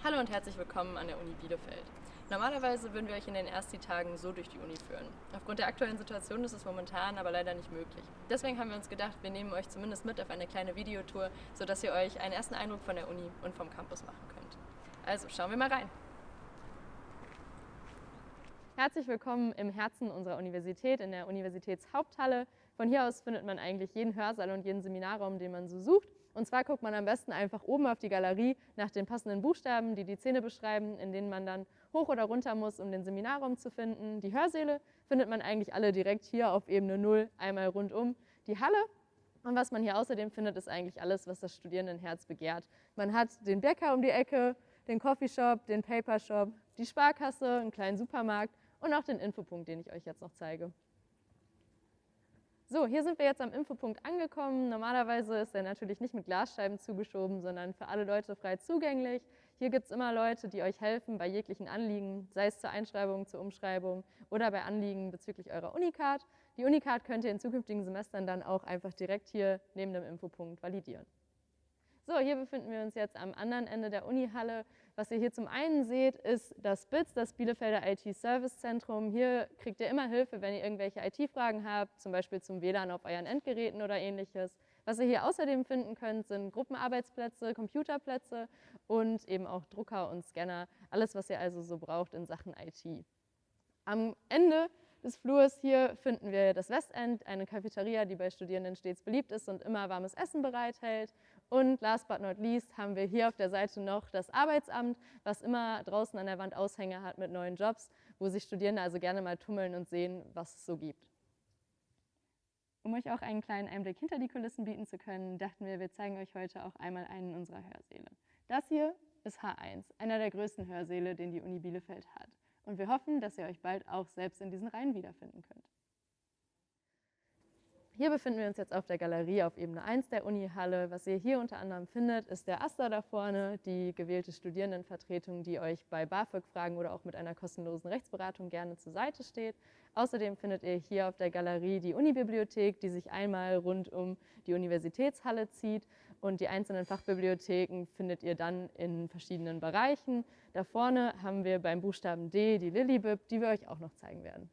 Hallo und herzlich willkommen an der Uni Bielefeld. Normalerweise würden wir euch in den Ersti-Tagen so durch die Uni führen. Aufgrund der aktuellen Situation ist es momentan aber leider nicht möglich. Deswegen haben wir uns gedacht, wir nehmen euch zumindest mit auf eine kleine Videotour, sodass ihr euch einen ersten Eindruck von der Uni und vom Campus machen könnt. Also schauen wir mal rein. Herzlich willkommen im Herzen unserer Universität, in der Universitätshaupthalle. Von hier aus findet man eigentlich jeden Hörsaal und jeden Seminarraum, den man so sucht. Und zwar guckt man am besten einfach oben auf die Galerie nach den passenden Buchstaben, die die Szene beschreiben, in denen man dann hoch oder runter muss, um den Seminarraum zu finden. Die Hörsäle findet man eigentlich alle direkt hier auf Ebene 0, einmal rundum die Halle. Und was man hier außerdem findet, ist eigentlich alles, was das Studierendenherz begehrt. Man hat den Bäcker um die Ecke, den Coffeeshop, den Papershop, die Sparkasse, einen kleinen Supermarkt und auch den Infopunkt, den ich euch jetzt noch zeige. So, hier sind wir jetzt am Infopunkt angekommen. Normalerweise ist er natürlich nicht mit Glasscheiben zugeschoben, sondern für alle Leute frei zugänglich. Hier gibt es immer Leute, die euch helfen bei jeglichen Anliegen, sei es zur Einschreibung, zur Umschreibung oder bei Anliegen bezüglich eurer Unicard. Die Unicard könnt ihr in zukünftigen Semestern dann auch einfach direkt hier neben dem Infopunkt validieren. So, hier befinden wir uns jetzt am anderen Ende der Unihalle. Was ihr hier zum einen seht, ist das BITS, das Bielefelder IT-Service-Zentrum. Hier kriegt ihr immer Hilfe, wenn ihr irgendwelche IT-Fragen habt, zum Beispiel zum WLAN auf euren Endgeräten oder ähnliches. Was ihr hier außerdem finden könnt, sind Gruppenarbeitsplätze, Computerplätze und eben auch Drucker und Scanner. Alles, was ihr also so braucht in Sachen IT. Am Ende des Flurs hier finden wir das Westend, eine Cafeteria, die bei Studierenden stets beliebt ist und immer warmes Essen bereithält. Und last but not least haben wir hier auf der Seite noch das Arbeitsamt, was immer draußen an der Wand Aushänge hat mit neuen Jobs, wo sich Studierende also gerne mal tummeln und sehen, was es so gibt. Um euch auch einen kleinen Einblick hinter die Kulissen bieten zu können, dachten wir zeigen euch heute auch einmal einen unserer Hörsäle. Das hier ist H1, einer der größten Hörsäle, den die Uni Bielefeld hat. Und wir hoffen, dass ihr euch bald auch selbst in diesen Reihen wiederfinden könnt. Hier befinden wir uns jetzt auf der Galerie auf Ebene 1 der Unihalle. Was ihr hier unter anderem findet, ist der Aster da vorne, die gewählte Studierendenvertretung, die euch bei BAföG-Fragen oder auch mit einer kostenlosen Rechtsberatung gerne zur Seite steht. Außerdem findet ihr hier auf der Galerie die Unibibliothek, die sich einmal rund um die Universitätshalle zieht. Und die einzelnen Fachbibliotheken findet ihr dann in verschiedenen Bereichen. Da vorne haben wir beim Buchstaben D die Lillibib, die wir euch auch noch zeigen werden.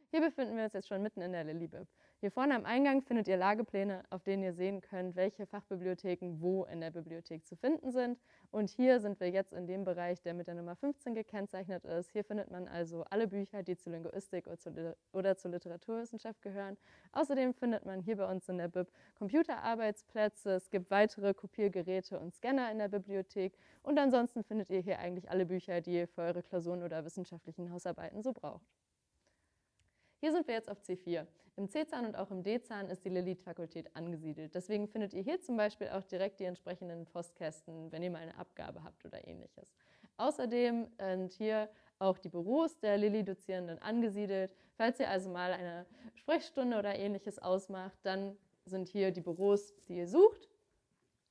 Hier befinden wir uns jetzt schon mitten in der Lillibib. Hier vorne am Eingang findet ihr Lagepläne, auf denen ihr sehen könnt, welche Fachbibliotheken wo in der Bibliothek zu finden sind. Und hier sind wir jetzt in dem Bereich, der mit der Nummer 15 gekennzeichnet ist. Hier findet man also alle Bücher, die zur Linguistik oder zur Literaturwissenschaft gehören. Außerdem findet man hier bei uns in der Bib Computerarbeitsplätze. Es gibt weitere Kopiergeräte und Scanner in der Bibliothek. Und ansonsten findet ihr hier eigentlich alle Bücher, die ihr für eure Klausuren oder wissenschaftlichen Hausarbeiten so braucht. Hier sind wir jetzt auf C4. Im C-Zahn und auch im D-Zahn ist die Lilith-Fakultät angesiedelt. Deswegen findet ihr hier zum Beispiel auch direkt die entsprechenden Postkästen, wenn ihr mal eine Abgabe habt oder ähnliches. Außerdem sind hier auch die Büros der Lilly-Dozierenden angesiedelt. Falls ihr also mal eine Sprechstunde oder ähnliches ausmacht, dann sind hier die Büros, die ihr sucht.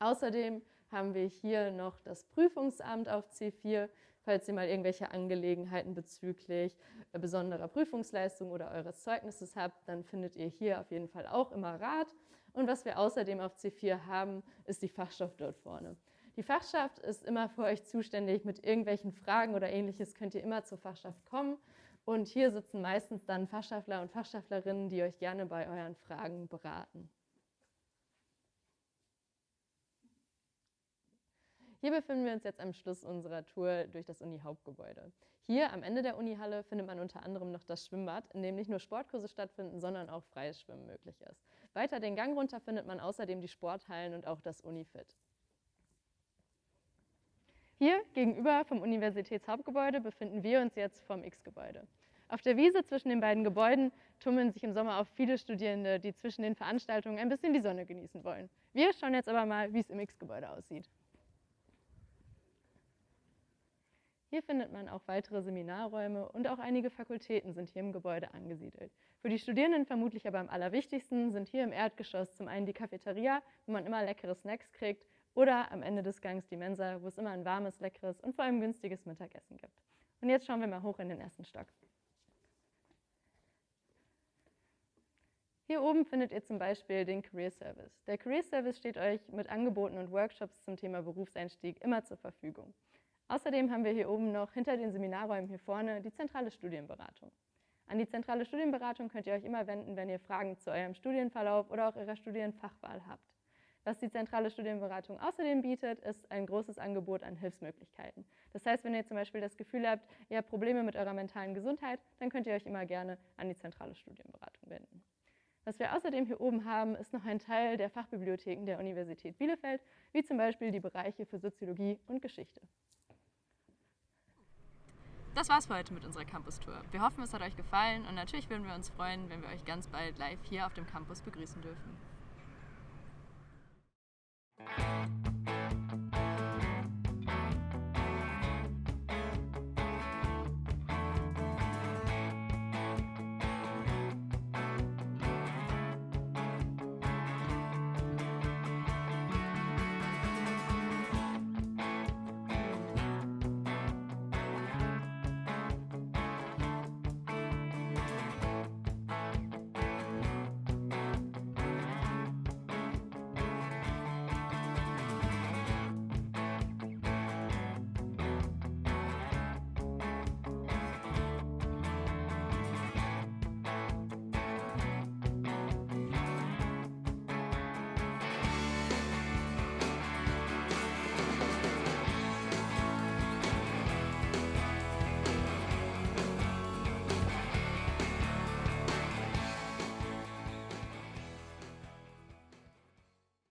Außerdem haben wir hier noch das Prüfungsamt auf C4. Falls ihr mal irgendwelche Angelegenheiten bezüglich besonderer Prüfungsleistung oder eures Zeugnisses habt, dann findet ihr hier auf jeden Fall auch immer Rat. Und was wir außerdem auf C4 haben, ist die Fachschaft dort vorne. Die Fachschaft ist immer für euch zuständig. Mit irgendwelchen Fragen oder ähnliches könnt ihr immer zur Fachschaft kommen. Und hier sitzen meistens dann Fachschaftler und Fachschaftlerinnen, die euch gerne bei euren Fragen beraten. Hier befinden wir uns jetzt am Schluss unserer Tour durch das Uni-Hauptgebäude. Hier am Ende der Unihalle findet man unter anderem noch das Schwimmbad, in dem nicht nur Sportkurse stattfinden, sondern auch freies Schwimmen möglich ist. Weiter den Gang runter findet man außerdem die Sporthallen und auch das Unifit. Hier gegenüber vom Universitätshauptgebäude befinden wir uns jetzt vom X-Gebäude. Auf der Wiese zwischen den beiden Gebäuden tummeln sich im Sommer auch viele Studierende, die zwischen den Veranstaltungen ein bisschen die Sonne genießen wollen. Wir schauen jetzt aber mal, wie es im X-Gebäude aussieht. Hier findet man auch weitere Seminarräume und auch einige Fakultäten sind hier im Gebäude angesiedelt. Für die Studierenden vermutlich aber am allerwichtigsten sind hier im Erdgeschoss zum einen die Cafeteria, wo man immer leckere Snacks kriegt, oder am Ende des Gangs die Mensa, wo es immer ein warmes, leckeres und vor allem günstiges Mittagessen gibt. Und jetzt schauen wir mal hoch in den ersten Stock. Hier oben findet ihr zum Beispiel den Career Service. Der Career Service steht euch mit Angeboten und Workshops zum Thema Berufseinstieg immer zur Verfügung. Außerdem haben wir hier oben noch hinter den Seminarräumen hier vorne die zentrale Studienberatung. An die zentrale Studienberatung könnt ihr euch immer wenden, wenn ihr Fragen zu eurem Studienverlauf oder auch eurer Studienfachwahl habt. Was die zentrale Studienberatung außerdem bietet, ist ein großes Angebot an Hilfsmöglichkeiten. Das heißt, wenn ihr zum Beispiel das Gefühl habt, ihr habt Probleme mit eurer mentalen Gesundheit, dann könnt ihr euch immer gerne an die zentrale Studienberatung wenden. Was wir außerdem hier oben haben, ist noch ein Teil der Fachbibliotheken der Universität Bielefeld, wie zum Beispiel die Bereiche für Soziologie und Geschichte. Das war's für heute mit unserer Campus-Tour. Wir hoffen, es hat euch gefallen und natürlich würden wir uns freuen, wenn wir euch ganz bald live hier auf dem Campus begrüßen dürfen.